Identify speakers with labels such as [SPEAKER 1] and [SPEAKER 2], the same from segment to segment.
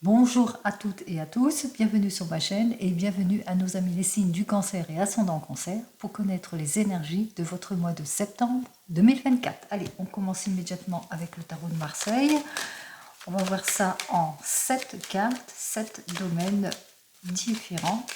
[SPEAKER 1] Bonjour à toutes et à tous, bienvenue sur ma chaîne et bienvenue à nos amis les signes du cancer et ascendant cancer pour connaître les énergies de votre mois de septembre 2024. Allez, on commence immédiatement avec le tarot de Marseille. On va voir ça en 7 cartes, 7 domaines différents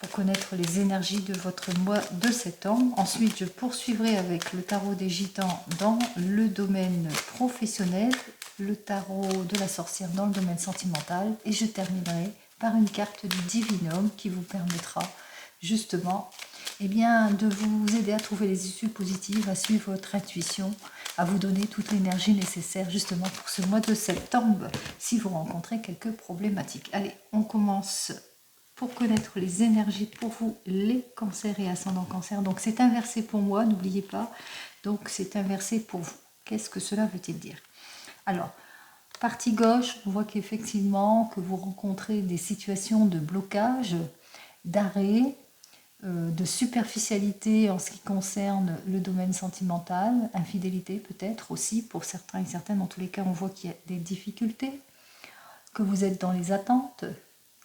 [SPEAKER 1] pour connaître les énergies de votre mois de septembre. Ensuite, je poursuivrai avec le tarot des gitans dans le domaine professionnel, le tarot de la sorcière dans le domaine sentimental et je terminerai par une carte du divinum qui vous permettra justement de vous aider à trouver les issues positives, à suivre votre intuition, à vous donner toute l'énergie nécessaire justement pour ce mois de septembre si vous rencontrez quelques problématiques. Allez, on commence pour connaître les énergies pour vous, les cancers et ascendants cancer. Donc c'est inversé pour moi, n'oubliez pas. Donc c'est inversé pour vous. Qu'est-ce que cela veut-il dire? Alors, partie gauche, on voit qu'effectivement, que vous rencontrez des situations de blocage, d'arrêt, de superficialité en ce qui concerne le domaine sentimental, infidélité peut-être aussi pour certains et certaines. Dans tous les cas, on voit qu'il y a des difficultés, que vous êtes dans les attentes,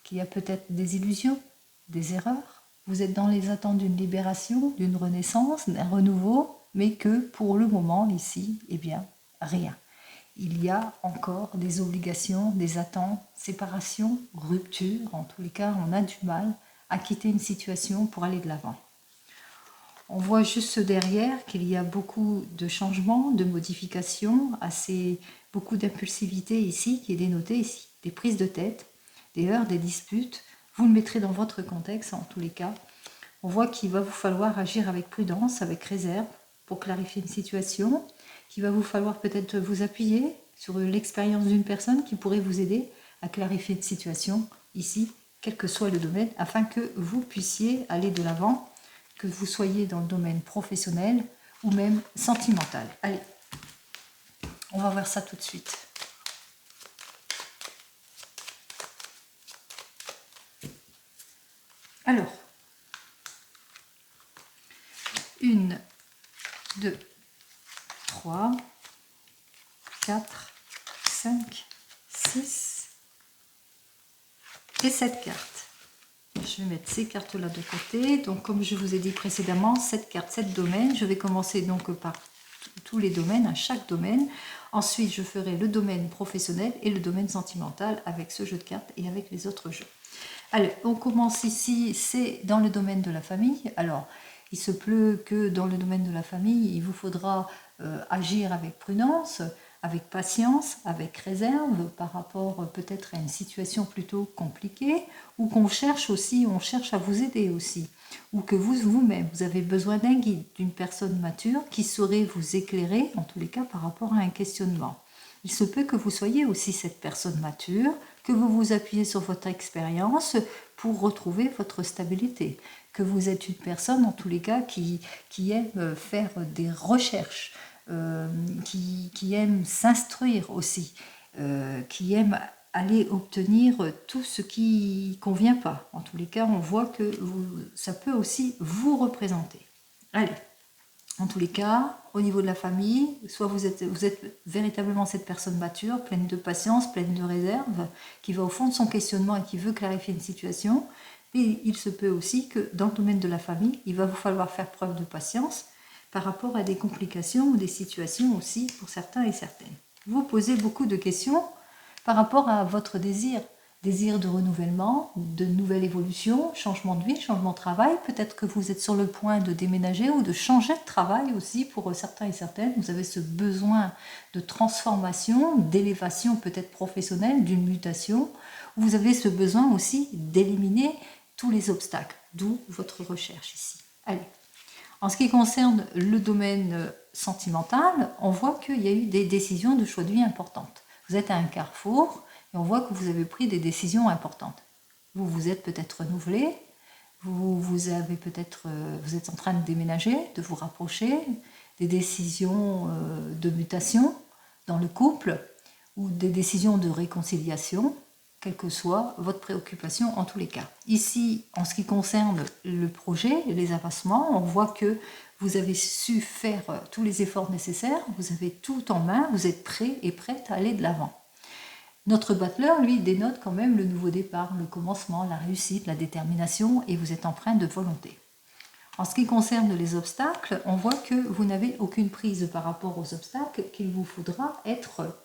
[SPEAKER 1] qu'il y a peut-être des illusions, des erreurs. Vous êtes dans les attentes d'une libération, d'une renaissance, d'un renouveau, mais que pour le moment, ici, rien. Il y a encore des obligations, des attentes, séparation, rupture. En tous les cas, on a du mal à quitter une situation pour aller de l'avant. On voit juste derrière qu'il y a beaucoup de changements, de modifications, beaucoup d'impulsivité ici, qui est dénotée ici, des prises de tête, des heurts, des disputes. Vous le mettrez dans votre contexte en tous les cas. On voit qu'il va vous falloir agir avec prudence, avec réserve, pour clarifier une situation, qu'il va vous falloir peut-être vous appuyer sur l'expérience d'une personne qui pourrait vous aider à clarifier une situation ici, quel que soit le domaine, afin que vous puissiez aller de l'avant, que vous soyez dans le domaine professionnel ou même sentimental. Allez, on va voir ça tout de suite. Alors, 1, 2, 3, 4, 5, 6 et 7 cartes. Je vais mettre ces cartes-là de côté. Donc, comme je vous ai dit précédemment, 7 cartes, 7 domaines. Je vais commencer donc par tous les domaines, à chaque domaine. Ensuite, je ferai le domaine professionnel et le domaine sentimental avec ce jeu de cartes et avec les autres jeux. Allez, on commence ici, c'est dans le domaine de la famille. Alors, il se peut que dans le domaine de la famille, il vous faudra agir avec prudence, avec patience, avec réserve par rapport peut-être à une situation plutôt compliquée, ou qu'on cherche aussi, on cherche à vous aider aussi, ou que vous-même, vous avez besoin d'un guide, d'une personne mature qui saurait vous éclairer, en tous les cas par rapport à un questionnement. Il se peut que vous soyez aussi cette personne mature, que vous vous appuyez sur votre expérience pour retrouver votre stabilité, que vous êtes une personne, en tous les cas, qui aime faire des recherches, qui aime s'instruire aussi, qui aime aller obtenir tout ce qui ne convient pas. En tous les cas, on voit que ça peut aussi vous représenter. Allez. En tous les cas, au niveau de la famille, soit vous êtes véritablement cette personne mature, pleine de patience, pleine de réserve, qui va au fond de son questionnement et qui veut clarifier une situation. Mais il se peut aussi que dans le domaine de la famille, il va vous falloir faire preuve de patience par rapport à des complications ou des situations aussi pour certains et certaines. Vous posez beaucoup de questions par rapport à votre désir de renouvellement, de nouvelle évolution, changement de vie, changement de travail. Peut-être que vous êtes sur le point de déménager ou de changer de travail aussi pour certains et certaines. Vous avez ce besoin de transformation, d'élévation peut-être professionnelle, d'une mutation. Vous avez ce besoin aussi d'éliminer tous les obstacles, d'où votre recherche ici. Allez. En ce qui concerne le domaine sentimental, on voit qu'il y a eu des décisions de choix de vie importantes. Vous êtes à un carrefour, et on voit que vous avez pris des décisions importantes. Vous vous êtes peut-être renouvelé, vous êtes en train de déménager, de vous rapprocher, des décisions de mutation dans le couple ou des décisions de réconciliation, quelle que soit votre préoccupation en tous les cas. Ici, en ce qui concerne le projet, les avancements, on voit que vous avez su faire tous les efforts nécessaires, vous avez tout en main, vous êtes prêt et prête à aller de l'avant. Notre battleur, lui, dénote quand même le nouveau départ, le commencement, la réussite, la détermination, et vous êtes empreint de volonté. En ce qui concerne les obstacles, on voit que vous n'avez aucune prise par rapport aux obstacles, qu'il vous faudra être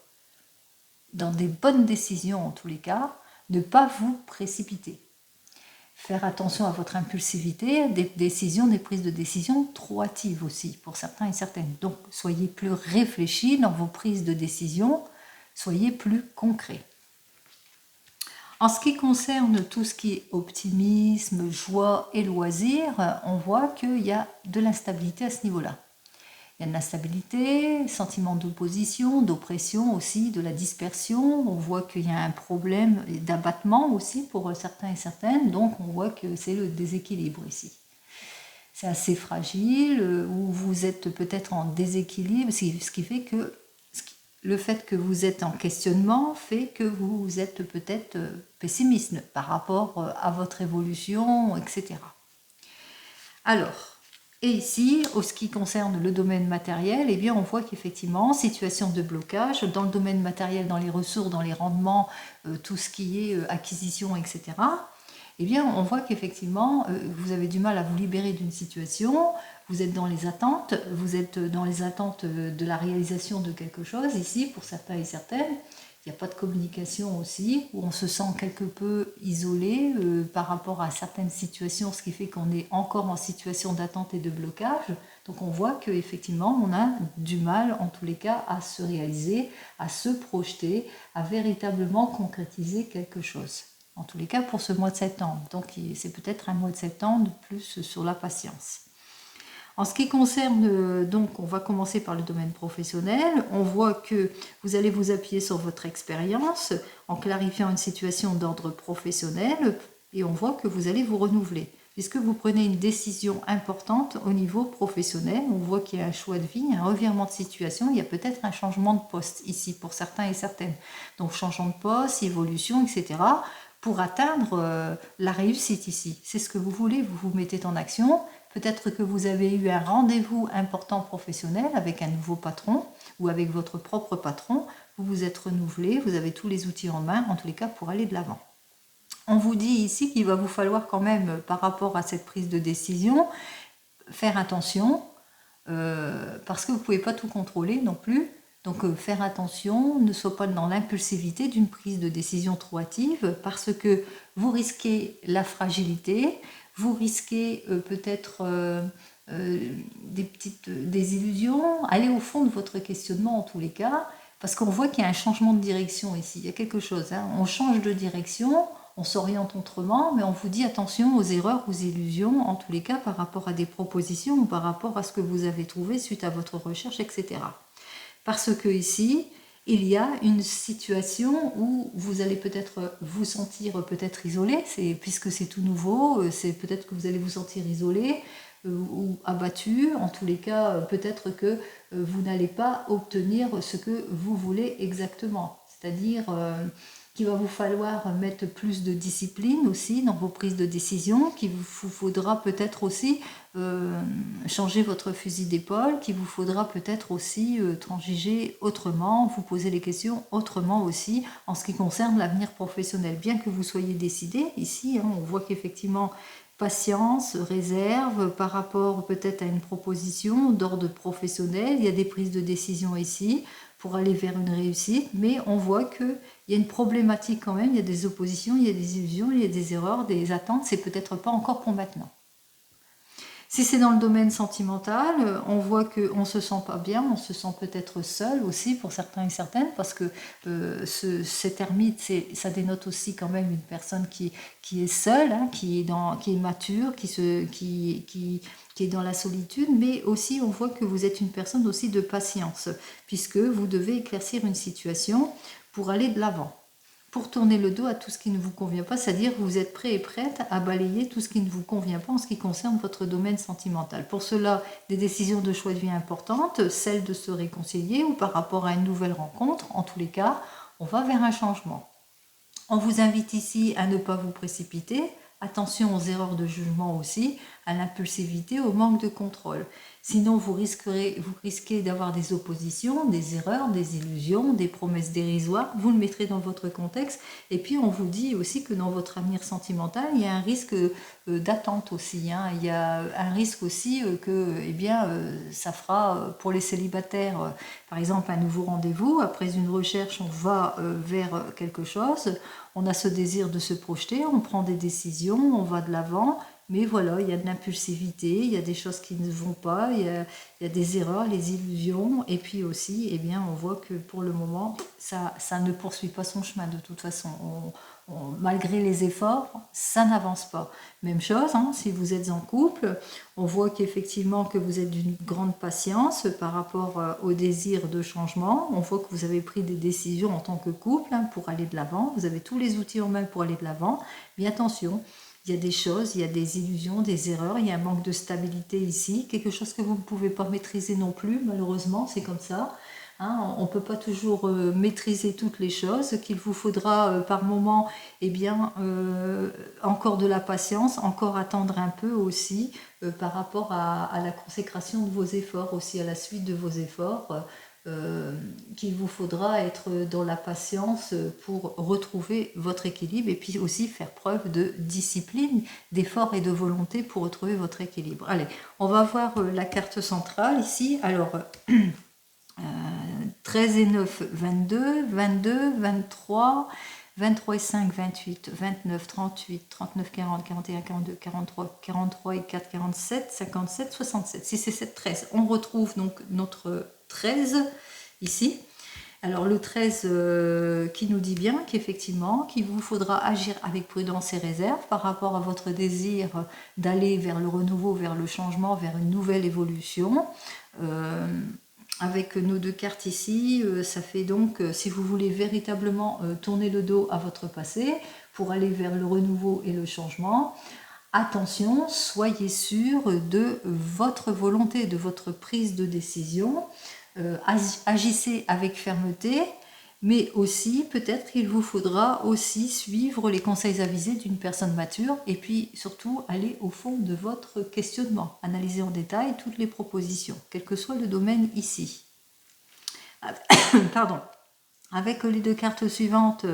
[SPEAKER 1] dans des bonnes décisions en tous les cas, ne pas vous précipiter. Faire attention à votre impulsivité, des prises de décision trop hâtives aussi pour certains et certaines. Donc soyez plus réfléchis dans vos prises de décision, soyez plus concrets. En ce qui concerne tout ce qui est optimisme, joie et loisir, on voit qu'il y a de l'instabilité à ce niveau-là. Il y a de l'instabilité, sentiment d'opposition, d'oppression aussi, de la dispersion. On voit qu'il y a un problème d'abattement aussi pour certains et certaines, donc on voit que c'est le déséquilibre ici. C'est assez fragile, ou vous êtes peut-être en déséquilibre, ce qui fait que le fait que vous êtes en questionnement fait que vous êtes peut-être pessimiste par rapport à votre évolution, etc. Alors, et ici, en ce qui concerne le domaine matériel, eh bien, on voit qu'effectivement, situation de blocage, dans le domaine matériel, dans les ressources, dans les rendements, tout ce qui est acquisition, etc., eh bien, on voit qu'effectivement, vous avez du mal à vous libérer d'une situation, vous êtes dans les attentes de la réalisation de quelque chose. Ici, pour certains et certaines, il n'y a pas de communication aussi, où on se sent quelque peu isolé par rapport à certaines situations, ce qui fait qu'on est encore en situation d'attente et de blocage. Donc on voit qu'effectivement, on a du mal, en tous les cas, à se réaliser, à se projeter, à véritablement concrétiser quelque chose. En tous les cas, pour ce mois de septembre. Donc c'est peut-être un mois de septembre de plus sur la patience. En ce qui concerne, donc on va commencer par le domaine professionnel, on voit que vous allez vous appuyer sur votre expérience en clarifiant une situation d'ordre professionnel et on voit que vous allez vous renouveler. Puisque vous prenez une décision importante au niveau professionnel, on voit qu'il y a un choix de vie, un revirement de situation, il y a peut-être un changement de poste ici pour certains et certaines. Donc changement de poste, évolution, etc. pour atteindre la réussite ici. C'est ce que vous voulez, vous vous mettez en action. Peut-être que vous avez eu un rendez-vous important professionnel avec un nouveau patron ou avec votre propre patron. Vous vous êtes renouvelé, vous avez tous les outils en main, en tous les cas, pour aller de l'avant. On vous dit ici qu'il va vous falloir quand même, par rapport à cette prise de décision, faire attention, parce que vous ne pouvez pas tout contrôler non plus. Donc faire attention, ne soyez pas dans l'impulsivité d'une prise de décision trop hâtive, parce que vous risquez la fragilité, vous risquez peut-être des petites désillusions, aller au fond de votre questionnement en tous les cas, parce qu'on voit qu'il y a un changement de direction ici, il y a quelque chose, hein. On change de direction, on s'oriente autrement, mais on vous dit attention aux erreurs, aux illusions, en tous les cas par rapport à des propositions ou par rapport à ce que vous avez trouvé suite à votre recherche, etc. Parce que ici, il y a une situation où vous allez peut-être vous sentir peut-être isolé, puisque c'est tout nouveau, c'est peut-être que vous allez vous sentir isolé ou abattu, en tous les cas peut-être que vous n'allez pas obtenir ce que vous voulez exactement, c'est-à-dire qu'il va vous falloir mettre plus de discipline aussi dans vos prises de décision, qu'il vous faudra peut-être aussi changer votre fusil d'épaule, qu'il vous faudra peut-être aussi transiger autrement, vous poser les questions autrement aussi en ce qui concerne l'avenir professionnel. Bien que vous soyez décidé, ici on voit qu'effectivement patience, réserve par rapport peut-être à une proposition d'ordre professionnel, il y a des prises de décision ici pour aller vers une réussite, mais on voit qu'il y a une problématique quand même, il y a des oppositions, il y a des illusions, il y a des erreurs, des attentes, c'est peut-être pas encore pour maintenant. Si c'est dans le domaine sentimental, on voit qu'on ne se sent pas bien, on se sent peut-être seul aussi pour certains et certaines, parce que cet ermite, ça dénote aussi quand même une personne qui est seule, hein, qui est mature, qui est dans la solitude, mais aussi on voit que vous êtes une personne aussi de patience, puisque vous devez éclaircir une situation pour aller de l'avant, pour tourner le dos à tout ce qui ne vous convient pas, c'est-à-dire que vous êtes prêt et prête à balayer tout ce qui ne vous convient pas en ce qui concerne votre domaine sentimental. Pour cela, des décisions de choix de vie importantes, celle de se réconcilier ou par rapport à une nouvelle rencontre, en tous les cas, on va vers un changement. On vous invite ici à ne pas vous précipiter, attention aux erreurs de jugement aussi, à l'impulsivité, au manque de contrôle. Sinon, vous risquez d'avoir des oppositions, des erreurs, des illusions, des promesses dérisoires. Vous le mettrez dans votre contexte. Et puis, on vous dit aussi que dans votre avenir sentimental, il y a un risque d'attente aussi. Hein. Il y a un risque aussi que, eh bien, ça fera pour les célibataires, par exemple, un nouveau rendez-vous. Après une recherche, on va vers quelque chose. On a ce désir de se projeter, on prend des décisions, on va de l'avant. Mais voilà, il y a de l'impulsivité, il y a des choses qui ne vont pas, il y a des erreurs, les illusions. Et puis aussi, eh bien, on voit que pour le moment, ça ne poursuit pas son chemin de toute façon. Malgré les efforts, ça n'avance pas. Même chose, hein, si vous êtes en couple, on voit qu'effectivement que vous êtes d'une grande patience par rapport au désir de changement. On voit que vous avez pris des décisions en tant que couple hein, pour aller de l'avant. Vous avez tous les outils en main pour aller de l'avant. Mais attention, il y a des choses, il y a des illusions, des erreurs, il y a un manque de stabilité ici, quelque chose que vous ne pouvez pas maîtriser non plus, malheureusement, c'est comme ça. Hein, on ne peut pas toujours maîtriser toutes les choses, qu'il vous faudra par moment, eh bien, encore de la patience, encore attendre un peu aussi par rapport à la consécration de vos efforts, aussi à la suite de vos efforts. Qu'il vous faudra être dans la patience pour retrouver votre équilibre et puis aussi faire preuve de discipline, d'effort et de volonté pour retrouver votre équilibre. Allez, on va voir la carte centrale ici. Alors, 13 et 9, 22, 22, 23, 23 et 5, 28, 29, 38, 39, 40, 41, 42, 43, 43 et 4, 47, 57, 67. Si c'est cette 13, on retrouve donc notre 13 ici. Alors le 13 qui nous dit bien qu'effectivement, qu'il vous faudra agir avec prudence et réserve par rapport à votre désir d'aller vers le renouveau, vers le changement, vers une nouvelle évolution. Avec nos deux cartes ici, ça fait donc, si vous voulez véritablement tourner le dos à votre passé pour aller vers le renouveau et le changement, attention, soyez sûr de votre volonté, de votre prise de décision. Agissez avec fermeté, mais aussi peut-être qu'il vous faudra aussi suivre les conseils avisés d'une personne mature et puis surtout aller au fond de votre questionnement, analyser en détail toutes les propositions, quel que soit le domaine ici. Pardon. Avec les deux cartes suivantes,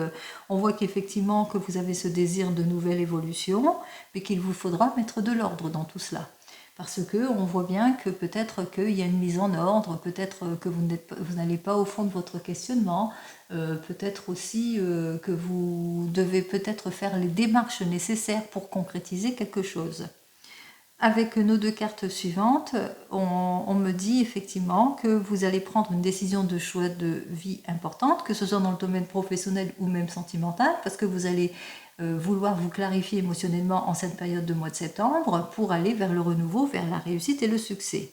[SPEAKER 1] on voit qu'effectivement que vous avez ce désir de nouvelle évolution, mais qu'il vous faudra mettre de l'ordre dans tout cela. Parce que on voit bien que peut-être qu'il y a une mise en ordre, peut-être que vous n'allez pas au fond de votre questionnement, peut-être aussi que vous devez peut-être faire les démarches nécessaires pour concrétiser quelque chose. Avec nos deux cartes suivantes, on me dit effectivement que vous allez prendre une décision de choix de vie importante, que ce soit dans le domaine professionnel ou même sentimental, parce que vous allez vouloir vous clarifier émotionnellement en cette période de mois de septembre pour aller vers le renouveau, vers la réussite et le succès.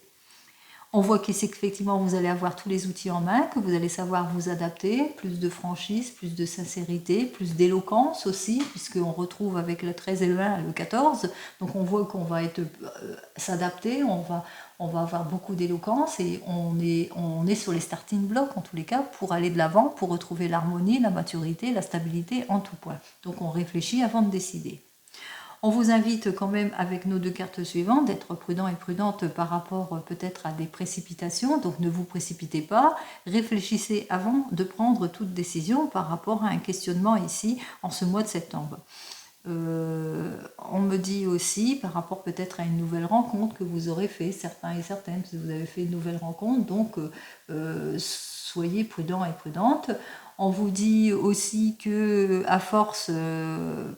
[SPEAKER 1] On voit qu'ici qu'effectivement vous allez avoir tous les outils en main, que vous allez savoir vous adapter, plus de franchise, plus de sincérité, plus d'éloquence aussi, puisqu'on retrouve avec le 13 et le 1 le 14, donc on voit qu'on va s'adapter, on va avoir beaucoup d'éloquence et on est sur les starting blocks en tous les cas pour aller de l'avant, pour retrouver l'harmonie, la maturité, la stabilité en tout point. Donc on réfléchit avant de décider. On vous invite quand même avec nos deux cartes suivantes d'être prudent et prudente par rapport peut-être à des précipitations, donc ne vous précipitez pas, réfléchissez avant de prendre toute décision par rapport à un questionnement ici en ce mois de septembre. On me dit aussi par rapport peut-être à une nouvelle rencontre que vous aurez fait, certains et certaines, si vous avez fait une nouvelle rencontre, donc soyez prudents et prudentes. On vous dit aussi que à force,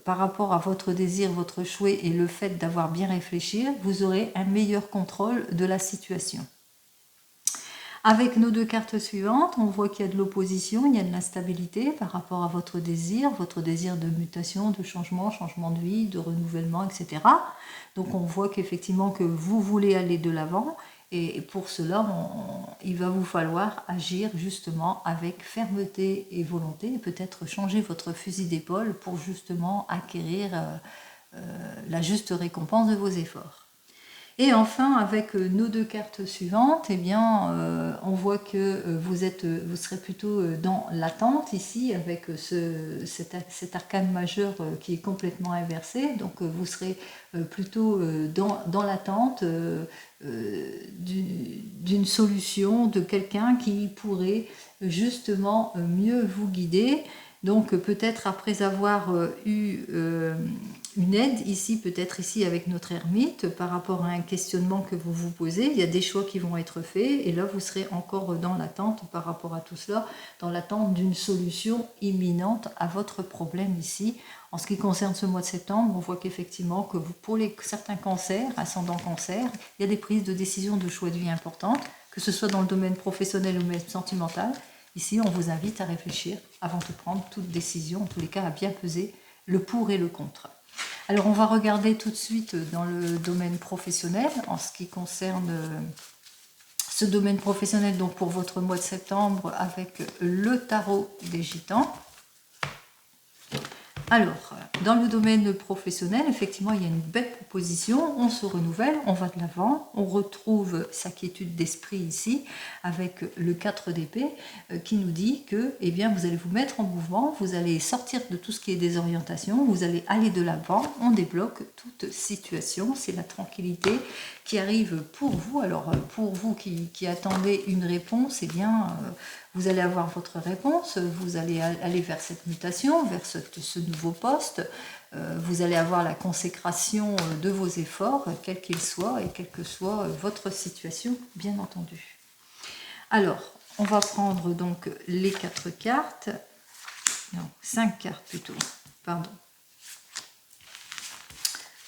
[SPEAKER 1] par rapport à votre désir, votre choix et le fait d'avoir bien réfléchi, vous aurez un meilleur contrôle de la situation. Avec nos deux cartes suivantes, on voit qu'il y a de l'opposition, il y a de l'instabilité par rapport à votre désir de mutation, de changement, changement de vie, de renouvellement, etc. Donc on voit qu'effectivement que vous voulez aller de l'avant et pour cela, il va vous falloir agir justement avec fermeté et volonté et peut-être changer votre fusil d'épaule pour justement acquérir la juste récompense de vos efforts. Et enfin, avec nos deux cartes suivantes, eh bien, on voit que vous serez plutôt dans l'attente ici, avec cet arcane majeur qui est complètement inversé. Donc, vous serez plutôt dans l'attente d'une solution, de quelqu'un qui pourrait justement mieux vous guider. Donc, peut-être après avoir eu une aide ici, peut-être ici avec notre ermite, par rapport à un questionnement que vous vous posez, il y a des choix qui vont être faits, et là vous serez encore dans l'attente par rapport à tout cela, dans l'attente d'une solution imminente à votre problème ici. En ce qui concerne ce mois de septembre, on voit qu'effectivement, que pour certains cancers, ascendant cancer, il y a des prises de décision de choix de vie importantes, que ce soit dans le domaine professionnel ou même sentimental. Ici, on vous invite à réfléchir avant de prendre toute décision, en tous les cas à bien peser le pour et le contre. Alors, on va regarder tout de suite dans le domaine professionnel, en ce qui concerne ce domaine professionnel, donc pour votre mois de septembre, avec le tarot des gitans. Alors, dans le domaine professionnel, effectivement, il y a une belle proposition, on se renouvelle, on va de l'avant, on retrouve sa quiétude d'esprit ici, avec le 4 d'épée, qui nous dit que eh bien, vous allez vous mettre en mouvement, vous allez sortir de tout ce qui est désorientation, vous allez aller de l'avant, on débloque toute situation, c'est la tranquillité qui arrive pour vous. Alors, pour vous qui attendez une réponse, eh bien... vous allez avoir votre réponse, vous allez aller vers cette mutation, vers ce nouveau poste, vous allez avoir la consécration de vos efforts, quels qu'ils soient, et quelle que soit votre situation, bien entendu. Alors, on va prendre donc les 4 cartes, non, 5 cartes plutôt, pardon.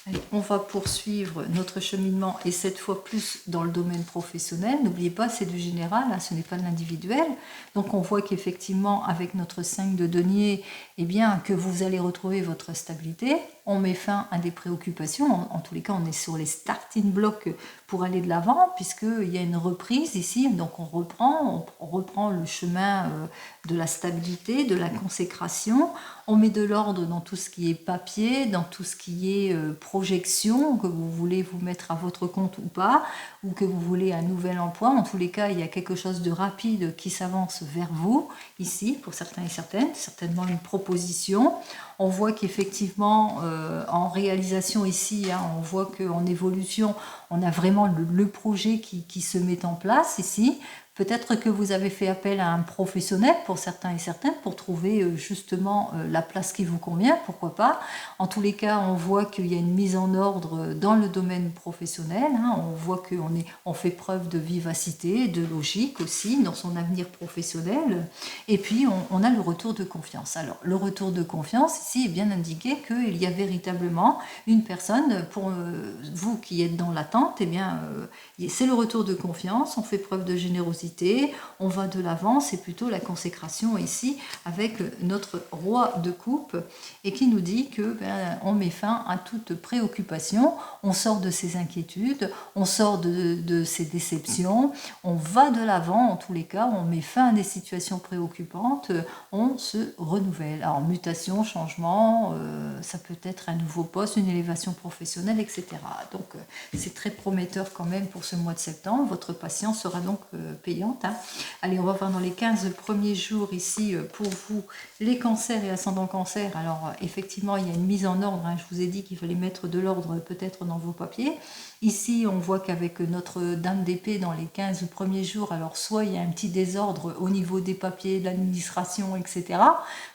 [SPEAKER 1] Allez, on va poursuivre notre cheminement, et cette fois plus dans le domaine professionnel. N'oubliez pas, c'est du général, hein, ce n'est pas de l'individuel. Donc on voit qu'effectivement, avec notre 5 de denier, eh bien, que vous allez retrouver votre stabilité. On met fin à des préoccupations. En tous les cas, on est sur les starting blocks pour aller de l'avant, puisqu'il y a une reprise ici. Donc on reprend le chemin de la stabilité, de la consécration. On met de l'ordre dans tout ce qui est papier, dans tout ce qui est projection, que vous voulez vous mettre à votre compte ou pas, ou que vous voulez un nouvel emploi. En tous les cas, il y a quelque chose de rapide qui s'avance vers vous, ici, pour certains et certaines, certainement une proposition. On voit qu'effectivement, en réalisation ici, hein, on voit qu'en évolution, on a vraiment le projet qui se met en place ici. Peut-être que vous avez fait appel à un professionnel pour certains et certaines pour trouver justement la place qui vous convient, pourquoi pas. En tous les cas, on voit qu'il y a une mise en ordre dans le domaine professionnel. Hein. On voit qu'on fait preuve de vivacité, de logique aussi dans son avenir professionnel. Et puis, on a le retour de confiance. Alors, le retour de confiance, ici, est bien indiqué qu'il y a véritablement une personne, pour vous qui êtes dans l'attente, eh bien, c'est le retour de confiance, on fait preuve de générosité, on va de l'avant, c'est plutôt la consécration ici avec notre roi de coupe, et qui nous dit que on met fin à toute préoccupation, on sort de ses inquiétudes, on sort de ses déceptions, on va de l'avant, en tous les cas, on met fin à des situations préoccupantes, on se renouvelle. Alors mutation, changement, ça peut être un nouveau poste, une élévation professionnelle, etc. Donc c'est très prometteur quand même pour ce mois de septembre. Votre patience sera donc payante. Hein. Allez, on va voir dans les 15 premiers jours ici pour vous, les cancers et ascendants cancer. Alors effectivement, il y a une mise en ordre. Hein. Je vous ai dit qu'il fallait mettre de l'ordre peut-être dans vos papiers. Ici, on voit qu'avec notre dame d'épée dans les 15 premiers jours, alors soit il y a un petit désordre au niveau des papiers, de l'administration, etc.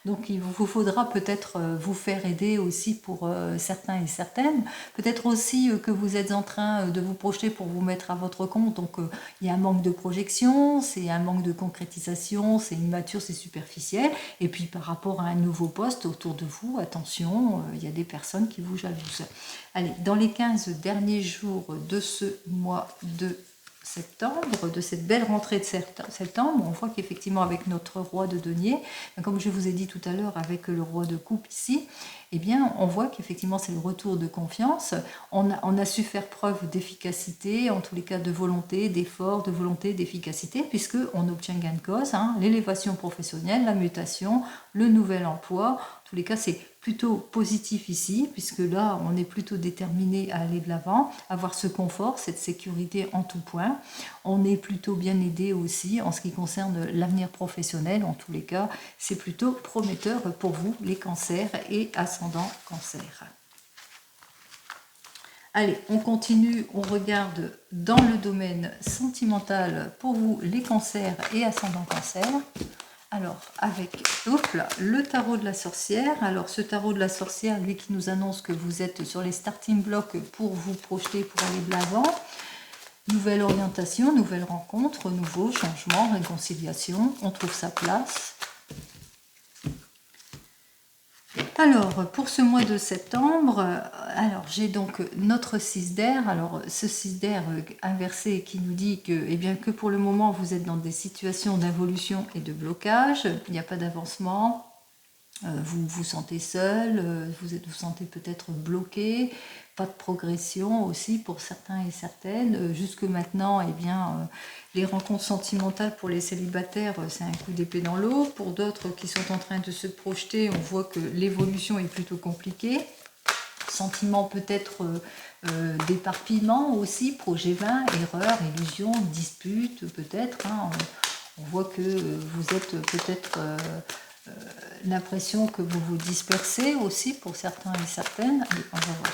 [SPEAKER 1] Donc il vous faudra peut-être vous faire aider aussi pour certains et certaines. Peut-être aussi que vous êtes en train de vous projeter pour vous mettre à votre compte. Donc il y a un manque de projection, c'est un manque de concrétisation, c'est immature, c'est superficiel. Et puis par rapport à un nouveau poste autour de vous, attention, il y a des personnes qui vous jalousent. Allez, dans les 15 derniers jours de ce mois de septembre, de cette belle rentrée de septembre, on voit qu'effectivement avec notre roi de denier, comme je vous ai dit tout à l'heure avec le roi de coupe ici, eh bien, on voit qu'effectivement, c'est le retour de confiance. On a su faire preuve d'efficacité, en tous les cas de volonté, d'effort, de volonté, d'efficacité, puisqu'on obtient gain de cause, hein, l'élévation professionnelle, la mutation, le nouvel emploi. En tous les cas, c'est plutôt positif ici, puisque là, on est plutôt déterminé à aller de l'avant, avoir ce confort, cette sécurité en tout point. On est plutôt bien aidé aussi en ce qui concerne l'avenir professionnel. En tous les cas, c'est plutôt prometteur pour vous, les cancers et ascendants cancer. Allez, on continue, on regarde dans le domaine sentimental pour vous, les cancers et ascendants cancer. Alors, avec le tarot de la sorcière. Alors, ce tarot de la sorcière, lui qui nous annonce que vous êtes sur les starting blocks pour vous projeter, pour aller de l'avant. Nouvelle orientation, nouvelle rencontre, nouveau changement, réconciliation. On trouve sa place. Alors, pour ce mois de septembre, alors j'ai donc notre 6 d'air. Alors, ce 6 d'air inversé qui nous dit que, eh bien, que pour le moment, vous êtes dans des situations d'involution et de blocage. Il n'y a pas d'avancement. Vous vous sentez seul, vous sentez peut-être bloqué, pas de progression aussi pour certains et certaines. Jusque maintenant, eh bien, les rencontres sentimentales pour les célibataires, c'est un coup d'épée dans l'eau. Pour d'autres qui sont en train de se projeter, on voit que l'évolution est plutôt compliquée. Sentiment peut-être d'éparpillement aussi, projet vain, erreur, illusion, dispute peut-être. Hein. On voit que vous êtes peut-être... l'impression que vous vous dispersez aussi pour certains et certaines. Allez, on va voir.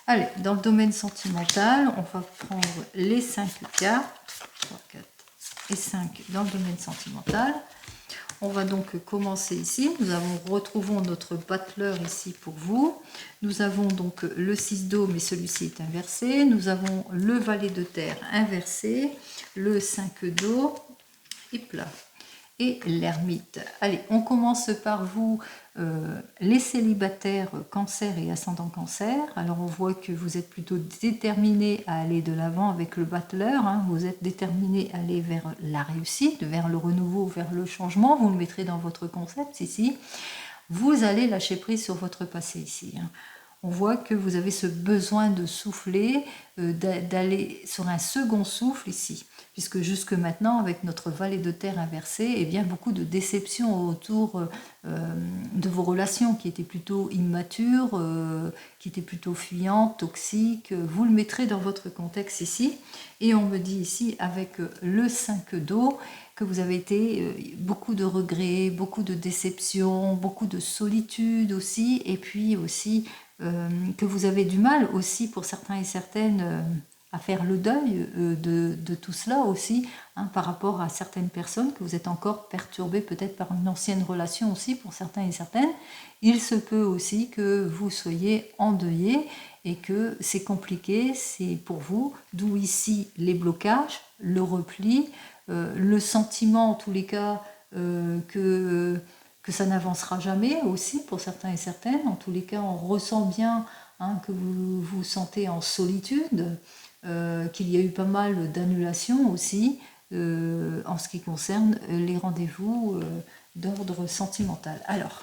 [SPEAKER 1] Allez, dans le domaine sentimental, on va prendre les 5 cartes. 3, 4 et 5 dans le domaine sentimental. On va donc commencer ici. Retrouvons notre battleur ici pour vous. Nous avons donc le 6 d'eau, mais celui-ci est inversé. Nous avons le valet de terre inversé, le 5 d'eau et plat. Et l'ermite. Allez, on commence par vous, les célibataires cancer et ascendant cancer. Alors on voit que vous êtes plutôt déterminé à aller de l'avant avec le battleur. Hein. Vous êtes déterminé à aller vers la réussite, vers le renouveau, vers le changement. Vous le mettrez dans votre concept ici. Vous allez lâcher prise sur votre passé ici. Hein. On voit que vous avez ce besoin de souffler, d'aller sur un second souffle ici. Puisque jusque maintenant, avec notre valet de terre inversé, eh bien, beaucoup de déceptions autour de vos relations qui étaient plutôt immatures, qui étaient plutôt fuyantes, toxiques. Vous le mettrez dans votre contexte ici. Et on me dit ici, avec le 5 d'eau, que vous avez été beaucoup de regrets, beaucoup de déceptions, beaucoup de solitude aussi, et puis aussi que vous avez du mal aussi pour certains et certaines à faire le deuil de tout cela aussi, hein, par rapport à certaines personnes, que vous êtes encore perturbé peut-être par une ancienne relation aussi pour certains et certaines. Il se peut aussi que vous soyez endeuillé et que c'est compliqué, c'est pour vous, d'où ici les blocages, le repli, le sentiment en tous les cas que ça n'avancera jamais aussi pour certains et certaines. En tous les cas, on ressent bien hein, que vous vous sentez en solitude, qu'il y a eu pas mal d'annulations aussi en ce qui concerne les rendez-vous d'ordre sentimental. Alors,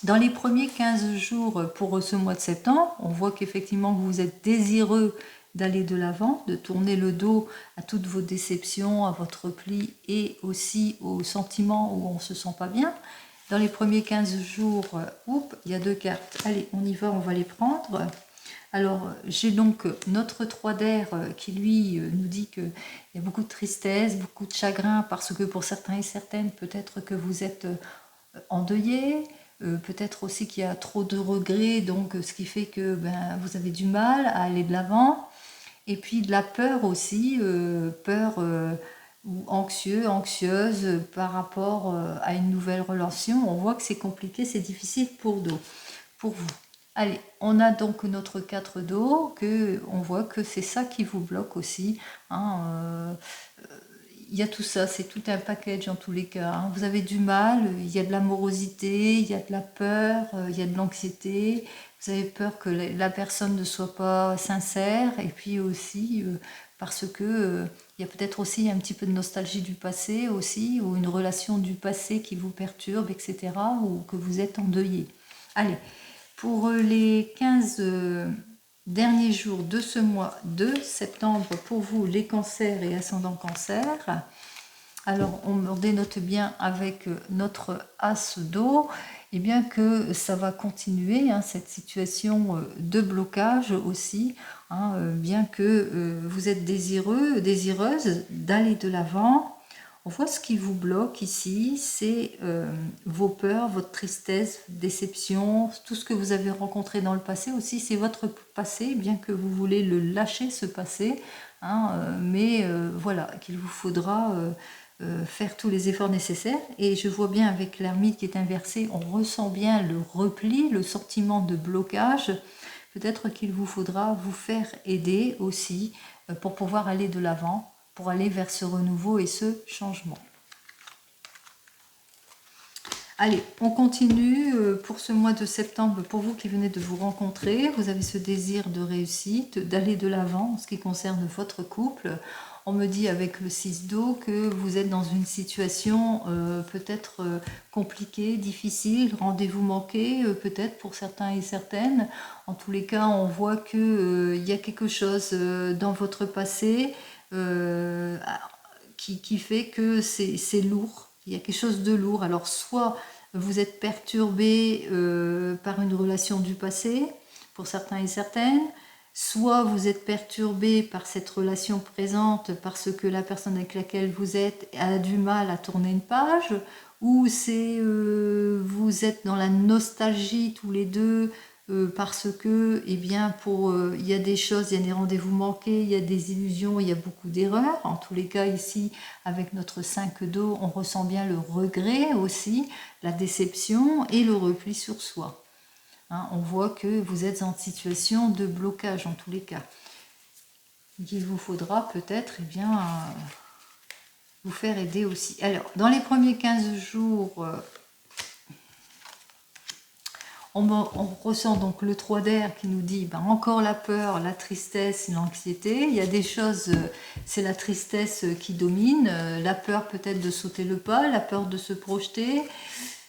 [SPEAKER 1] dans les premiers 15 jours pour ce mois de septembre, on voit qu'effectivement vous êtes désireux d'aller de l'avant, de tourner le dos à toutes vos déceptions, à votre repli et aussi aux sentiments où on ne se sent pas bien. Dans les premiers 15 jours, il y a 2 cartes. Allez, on y va, on va les prendre. Alors, j'ai donc notre 3 d'air qui, lui, nous dit qu'il y a beaucoup de tristesse, beaucoup de chagrin, parce que pour certains et certaines, peut-être que vous êtes endeuillés, peut-être aussi qu'il y a trop de regrets, donc ce qui fait que vous avez du mal à aller de l'avant. Et puis de la peur aussi, peur ou anxieuse par rapport à une nouvelle relation. On voit que c'est compliqué, c'est difficile pour vous. Allez, on a donc notre 4 d'eau, on voit que c'est ça qui vous bloque aussi. Hein, il y a tout ça, c'est tout un package en tous les cas. Hein. Vous avez du mal, il y a de l'amorosité, il y a de la peur, il y a de l'anxiété. Vous avez peur que la personne ne soit pas sincère et puis aussi parce que il y a peut-être aussi un petit peu de nostalgie du passé aussi, ou une relation du passé qui vous perturbe, etc., ou que vous êtes endeuillé. Allez, pour les 15 derniers jours de ce mois de septembre, pour vous, les cancers et ascendant cancer, alors on dénote bien avec notre as d'eau, et bien que ça va continuer, hein, cette situation de blocage aussi, hein, bien que vous êtes désireux, désireuse d'aller de l'avant. On voit ce qui vous bloque ici, c'est vos peurs, votre tristesse, déception, tout ce que vous avez rencontré dans le passé aussi, c'est votre passé, bien que vous voulez le lâcher ce passé, hein, mais voilà, qu'il vous faudra faire tous les efforts nécessaires. Et je vois bien avec l'ermite qui est inversée, on ressent bien le repli, le sentiment de blocage. Peut-être qu'il vous faudra vous faire aider aussi pour pouvoir aller de l'avant, pour aller vers ce renouveau et ce changement. Allez, on continue pour ce mois de septembre. Pour vous qui venez de vous rencontrer, vous avez ce désir de réussite, d'aller de l'avant en ce qui concerne votre couple. On me dit avec le 6 d'eau que vous êtes dans une situation peut-être compliquée, difficile, rendez-vous manqué, peut-être pour certains et certaines. En tous les cas, on voit qu'il y a quelque chose dans votre passé qui fait que c'est lourd. Il y a quelque chose de lourd. Alors, soit vous êtes perturbé par une relation du passé, pour certains et certaines, soit vous êtes perturbé par cette relation présente parce que la personne avec laquelle vous êtes a du mal à tourner une page, ou c'est vous êtes dans la nostalgie tous les deux parce que, eh bien, il y a des choses, il y a des rendez-vous manqués, il y a des illusions, il y a beaucoup d'erreurs. En tous les cas, ici, avec notre 5 d'eau, on ressent bien le regret aussi, la déception et le repli sur soi. Hein, on voit que vous êtes en situation de blocage en tous les cas. Il vous faudra peut-être, eh bien, vous faire aider aussi. Alors, dans les premiers 15 jours... on ressent donc le 3 d'air qui nous dit encore la peur, la tristesse, l'anxiété. Il y a des choses, c'est la tristesse qui domine, la peur peut-être de sauter le pas, la peur de se projeter,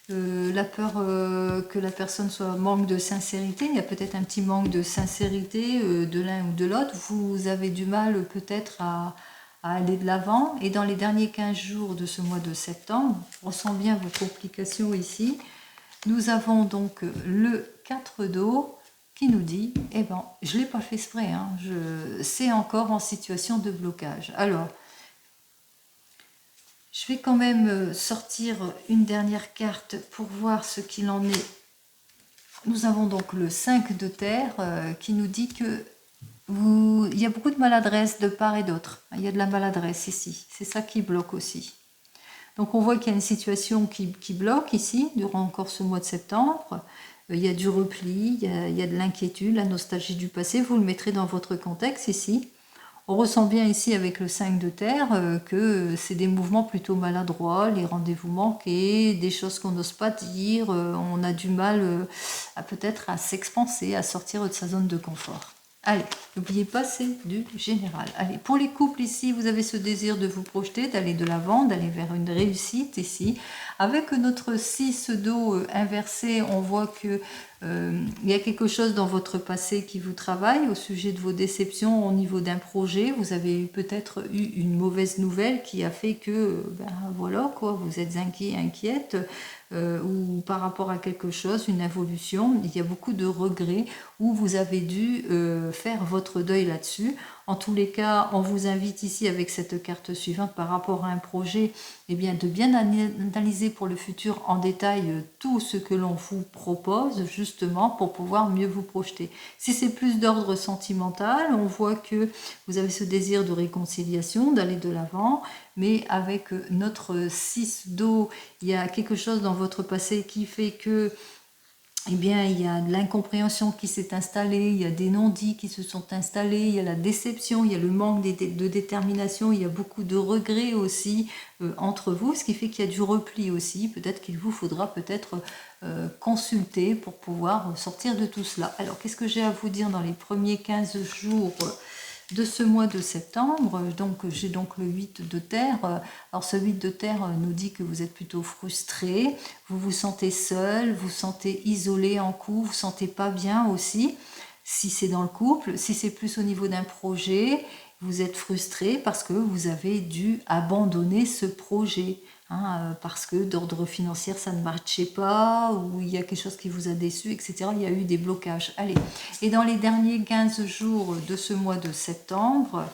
[SPEAKER 1] la peur que la personne manque de sincérité. Il y a peut-être un petit manque de sincérité de l'un ou de l'autre. Vous avez du mal peut-être à aller de l'avant. Et dans les derniers 15 jours de ce mois de septembre, on ressent bien vos complications ici. Nous avons donc le 4 d'eau qui nous dit, eh ben, je ne l'ai pas fait exprès, hein, c'est encore en situation de blocage. Alors, je vais quand même sortir une dernière carte pour voir ce qu'il en est. Nous avons donc le 5 de terre qui nous dit que il y a beaucoup de maladresse de part et d'autre. Il y a de la maladresse ici, c'est ça qui bloque aussi. Donc on voit qu'il y a une situation qui bloque ici, durant encore ce mois de septembre. Il y a du repli, il y a de l'inquiétude, la nostalgie du passé. Vous le mettrez dans votre contexte ici. On ressent bien ici avec le 5 de terre que c'est des mouvements plutôt maladroits, les rendez-vous manqués, des choses qu'on n'ose pas dire. On a du mal peut-être à s'expanser, à sortir de sa zone de confort. Allez, n'oubliez pas, c'est du général. Allez, pour les couples ici, vous avez ce désir de vous projeter, d'aller de l'avant, d'aller vers une réussite ici. Avec notre 6 d'eau inversé, on voit que il y a quelque chose dans votre passé qui vous travaille au sujet de vos déceptions au niveau d'un projet. Vous avez peut-être eu une mauvaise nouvelle qui a fait que, voilà quoi, vous êtes inquiet, inquiète. Ou par rapport à quelque chose, une évolution, il y a beaucoup de regrets où vous avez dû faire votre deuil là-dessus. En tous les cas, on vous invite ici avec cette carte suivante par rapport à un projet, eh bien, de bien analyser pour le futur en détail tout ce que l'on vous propose justement pour pouvoir mieux vous projeter. Si c'est plus d'ordre sentimental, on voit que vous avez ce désir de réconciliation, d'aller de l'avant, mais avec notre 6 d'eau, il y a quelque chose dans votre passé qui fait que eh bien, il y a de l'incompréhension qui s'est installée, il y a des non-dits qui se sont installés, il y a la déception, il y a le manque de détermination, il y a beaucoup de regrets aussi entre vous, ce qui fait qu'il y a du repli aussi. Peut-être qu'il vous faudra peut-être consulter pour pouvoir sortir de tout cela. Alors, qu'est-ce que j'ai à vous dire dans les premiers 15 jours de ce mois de septembre. Donc j'ai donc le 8 de terre. Alors ce 8 de terre nous dit que vous êtes plutôt frustré, vous vous sentez seul, vous vous sentez isolé en couple, vous vous sentez pas bien aussi, si c'est dans le couple. Si c'est plus au niveau d'un projet, vous êtes frustré parce que vous avez dû abandonner ce projet. Parce que d'ordre financier ça ne marchait pas, ou il y a quelque chose qui vous a déçu, etc. Il y a eu des blocages. Allez, et dans les derniers 15 jours de ce mois de septembre,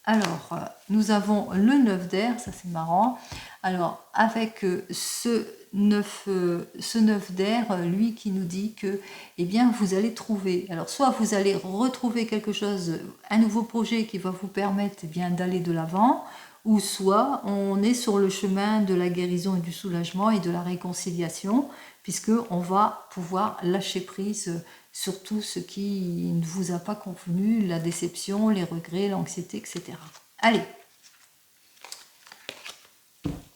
[SPEAKER 1] alors nous avons le 9 d'air, ça c'est marrant. Alors avec ce 9 d'air, lui qui nous dit que eh bien, vous allez trouver, alors soit vous allez retrouver quelque chose, un nouveau projet qui va vous permettre eh bien d'aller de l'avant, ou soit on est sur le chemin de la guérison et du soulagement et de la réconciliation, puisqu'on va pouvoir lâcher prise sur tout ce qui ne vous a pas convenu, la déception, les regrets, l'anxiété, etc. Allez,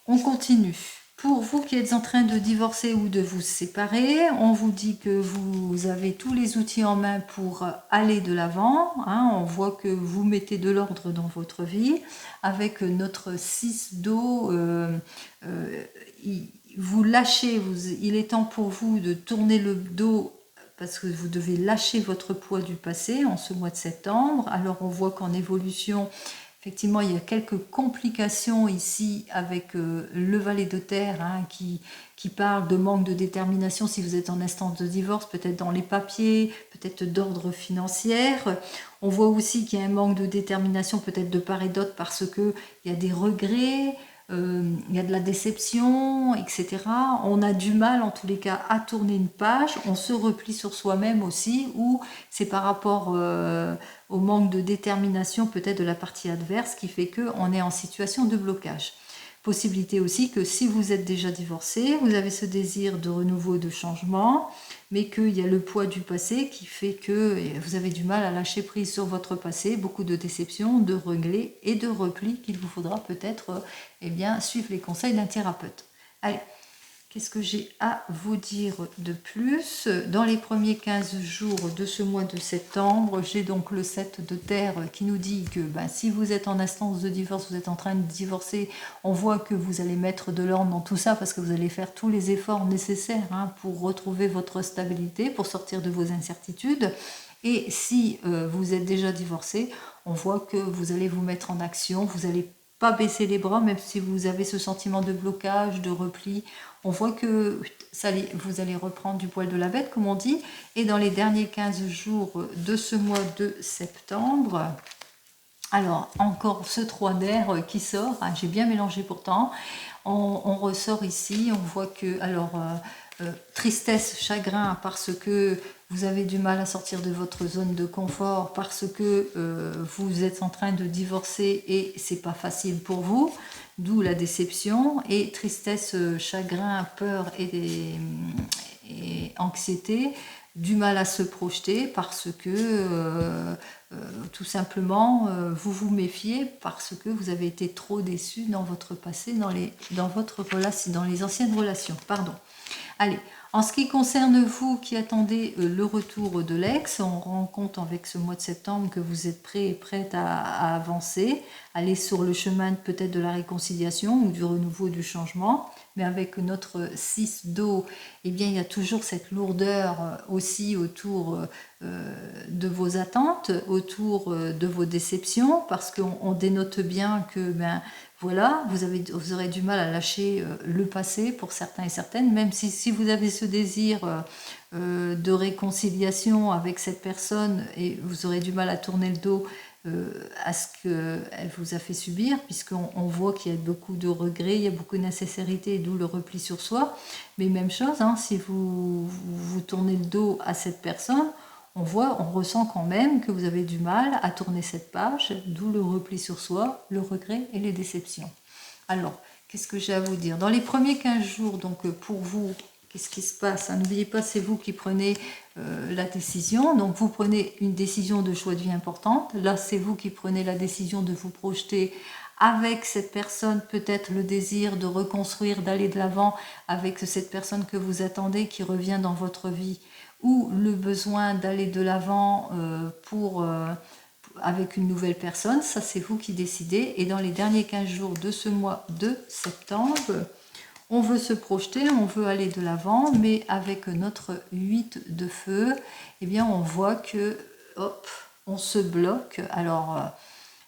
[SPEAKER 1] on continue. Pour vous qui êtes en train de divorcer ou de vous séparer, on vous dit que vous avez tous les outils en main pour aller de l'avant. On voit que vous mettez de l'ordre dans votre vie. Avec notre 6 d'eau, vous lâchez, il est temps pour vous de tourner le dos parce que vous devez lâcher votre poids du passé en ce mois de septembre. Alors on voit qu'en évolution, effectivement, il y a quelques complications ici avec le valet de terre qui parle de manque de détermination si vous êtes en instance de divorce, peut-être dans les papiers, peut-être d'ordre financier. On voit aussi qu'il y a un manque de détermination peut-être de part et d'autre parce qu'il y a des regrets, il y a de la déception, etc. On a du mal en tous les cas à tourner une page, on se replie sur soi-même aussi, ou c'est par rapport au manque de détermination peut-être de la partie adverse qui fait qu'on est en situation de blocage. Possibilité aussi que si vous êtes déjà divorcé, vous avez ce désir de renouveau, de changement, mais qu'il y a le poids du passé qui fait que vous avez du mal à lâcher prise sur votre passé, beaucoup de déceptions, de regrets et de replis qu'il vous faudra peut-être suivre les conseils d'un thérapeute. Allez, qu'est-ce que j'ai à vous dire de plus? Dans les premiers 15 jours de ce mois de septembre, j'ai donc le 7 de terre qui nous dit que si vous êtes en instance de divorce, vous êtes en train de divorcer, on voit que vous allez mettre de l'ordre dans tout ça parce que vous allez faire tous les efforts nécessaires pour retrouver votre stabilité, pour sortir de vos incertitudes. Et si vous êtes déjà divorcé, on voit que vous allez vous mettre en action, vous allez pas baisser les bras, même si vous avez ce sentiment de blocage, de repli. On voit que vous allez reprendre du poil de la bête, comme on dit. Et dans les derniers 15 jours de ce mois de septembre, alors encore ce 3 d'air qui sort, j'ai bien mélangé pourtant. On ressort ici, on voit que, tristesse, chagrin, parce que vous avez du mal à sortir de votre zone de confort, parce que vous êtes en train de divorcer et c'est pas facile pour vous, d'où la déception. Et tristesse, chagrin, peur et anxiété, du mal à se projeter parce que tout simplement vous vous méfiez parce que vous avez été trop déçu dans votre passé, dans les anciennes relations. Pardon. Allez, en ce qui concerne vous qui attendez le retour de l'ex, on rend compte avec ce mois de septembre que vous êtes prêt et prête à avancer, aller sur le chemin peut-être de la réconciliation ou du renouveau, du changement. Mais avec notre 6 d'eau, il y a toujours cette lourdeur aussi autour de vos attentes, autour de vos déceptions, parce qu'on dénote bien que voilà, vous aurez du mal à lâcher le passé pour certains et certaines, même si vous avez ce désir de réconciliation avec cette personne et vous aurez du mal à tourner le dos à ce qu'elle vous a fait subir, puisqu'on voit qu'il y a beaucoup de regrets, il y a beaucoup d'insincérité, d'où le repli sur soi. Mais même chose, si vous tournez le dos à cette personne, on ressent quand même que vous avez du mal à tourner cette page, d'où le repli sur soi, le regret et les déceptions. Alors, qu'est-ce que j'ai à vous dire? Dans les premiers 15 jours, donc pour vous, qu'est-ce qui se passe? N'oubliez pas, c'est vous qui prenez la décision. Donc, vous prenez une décision de choix de vie importante. Là, c'est vous qui prenez la décision de vous projeter avec cette personne, peut-être le désir de reconstruire, d'aller de l'avant avec cette personne que vous attendez, qui revient dans votre vie, ou le besoin d'aller de l'avant avec une nouvelle personne, ça c'est vous qui décidez. Et dans les derniers 15 jours de ce mois de septembre, on veut se projeter, on veut aller de l'avant, mais avec notre 8 de feu, eh bien on voit que, hop, on se bloque. Alors,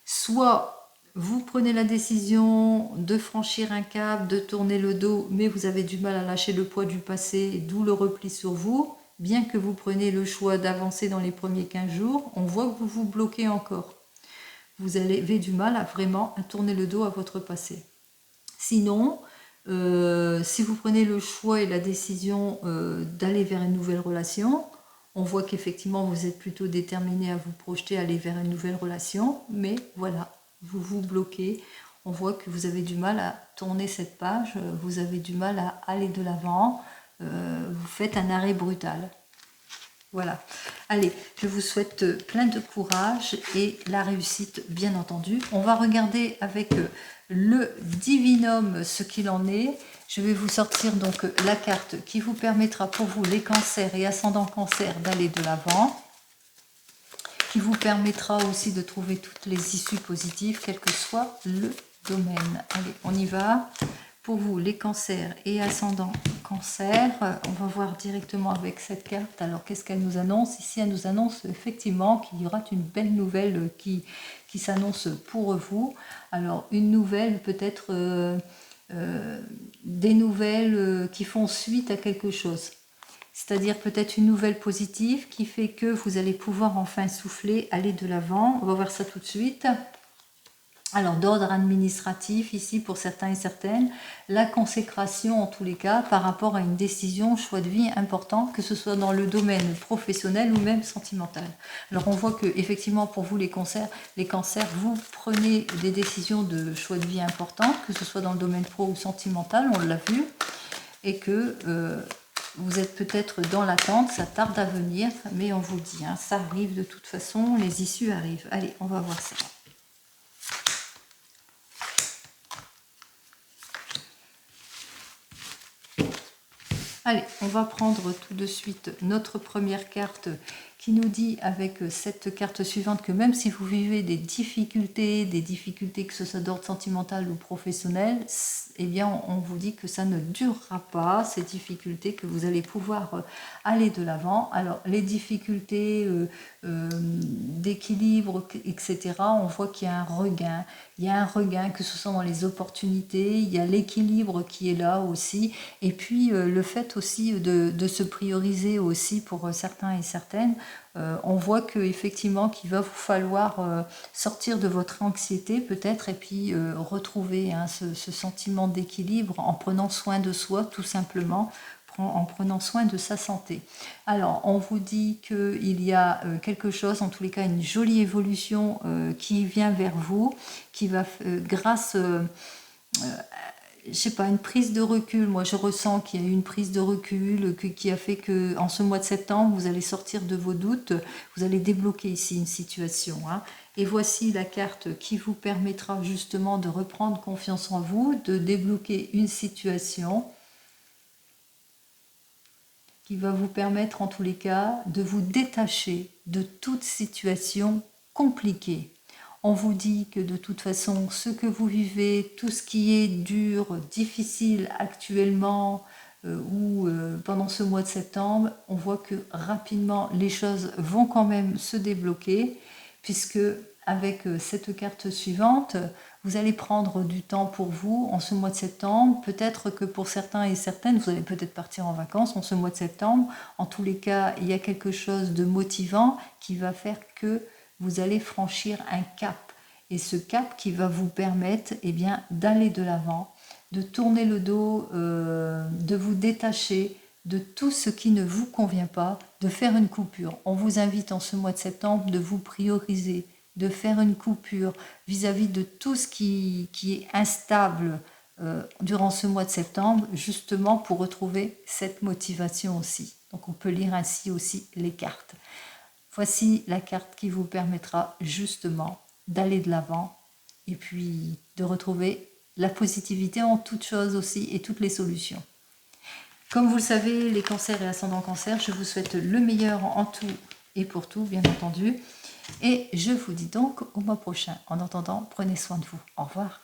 [SPEAKER 1] soit vous prenez la décision de franchir un cap, de tourner le dos, mais vous avez du mal à lâcher le poids du passé, d'où le repli sur vous. Bien que vous preniez le choix d'avancer dans les premiers 15 jours, on voit que vous vous bloquez encore. Vous avez du mal à vraiment tourner le dos à votre passé. Sinon, si vous prenez le choix et la décision d'aller vers une nouvelle relation, on voit qu'effectivement vous êtes plutôt déterminé à vous projeter, à aller vers une nouvelle relation, mais voilà, vous vous bloquez. On voit que vous avez du mal à tourner cette page, vous avez du mal à aller de l'avant, vous faites un arrêt brutal. Voilà. Allez, je vous souhaite plein de courage et la réussite, bien entendu. On va regarder avec le divinum ce qu'il en est. Je vais vous sortir donc la carte qui vous permettra pour vous, les cancers et ascendants cancer, d'aller de l'avant, qui vous permettra aussi de trouver toutes les issues positives, quel que soit le domaine. Allez, on y va. Pour vous, les cancers et ascendants cancer, on va voir directement avec cette carte. Alors, qu'est-ce qu'elle nous annonce? Ici, elle nous annonce effectivement qu'il y aura une belle nouvelle qui s'annonce pour vous. Alors, une nouvelle, peut-être des nouvelles qui font suite à quelque chose. C'est-à-dire peut-être une nouvelle positive qui fait que vous allez pouvoir enfin souffler, aller de l'avant. On va voir ça tout de suite. Alors, d'ordre administratif, ici, pour certains et certaines, la consécration, en tous les cas, par rapport à une décision, choix de vie important, que ce soit dans le domaine professionnel ou même sentimental. Alors, on voit que, effectivement, pour vous, les cancers, vous prenez des décisions de choix de vie importantes, que ce soit dans le domaine pro ou sentimental, on l'a vu, et que vous êtes peut-être dans l'attente, ça tarde à venir, mais on vous dit, hein, ça arrive de toute façon, les issues arrivent. Allez, on va voir ça. Allez, on va prendre tout de suite notre première carte qui nous dit avec cette carte suivante que même si vous vivez des difficultés que ce soit d'ordre sentimental ou professionnel, eh bien on vous dit que ça ne durera pas, ces difficultés, que vous allez pouvoir aller de l'avant. Alors les difficultés d'équilibre, etc., on voit qu'il y a un regain. Il y a un regain, que ce soit dans les opportunités, il y a l'équilibre qui est là aussi, et puis le fait aussi de se prioriser aussi pour certains et certaines. On voit qu'effectivement qu'il va vous falloir sortir de votre anxiété peut-être et puis retrouver ce sentiment d'équilibre en prenant soin de soi tout simplement, en prenant soin de sa santé. Alors, on vous dit qu'il y a quelque chose, en tous les cas une jolie évolution qui vient vers vous, qui va, grâce, je sais pas, une prise de recul. Moi, je ressens qu'il y a eu une prise de recul qui a fait que en ce mois de septembre, vous allez sortir de vos doutes, vous allez débloquer ici une situation. Hein. Et voici la carte qui vous permettra justement de reprendre confiance en vous, de débloquer une situation qui va vous permettre en tous les cas de vous détacher de toute situation compliquée. On vous dit que de toute façon, ce que vous vivez, tout ce qui est dur, difficile actuellement ou pendant ce mois de septembre, on voit que rapidement les choses vont quand même se débloquer puisque avec cette carte suivante, vous allez prendre du temps pour vous en ce mois de septembre. Peut-être que pour certains et certaines, vous allez peut-être partir en vacances en ce mois de septembre. En tous les cas, il y a quelque chose de motivant qui va faire que vous allez franchir un cap. Et ce cap qui va vous permettre bien, d'aller de l'avant, de tourner le dos, de vous détacher de tout ce qui ne vous convient pas, de faire une coupure. On vous invite en ce mois de septembre de vous prioriser, de faire une coupure vis-à-vis de tout ce qui est instable durant ce mois de septembre, justement pour retrouver cette motivation aussi. Donc on peut lire ainsi aussi les cartes. Voici la carte qui vous permettra justement d'aller de l'avant et puis de retrouver la positivité en toutes choses aussi et toutes les solutions. Comme vous le savez, les cancers et ascendants cancer, je vous souhaite le meilleur en tout et pour tout, bien entendu. Et je vous dis donc au mois prochain. En attendant, prenez soin de vous. Au revoir.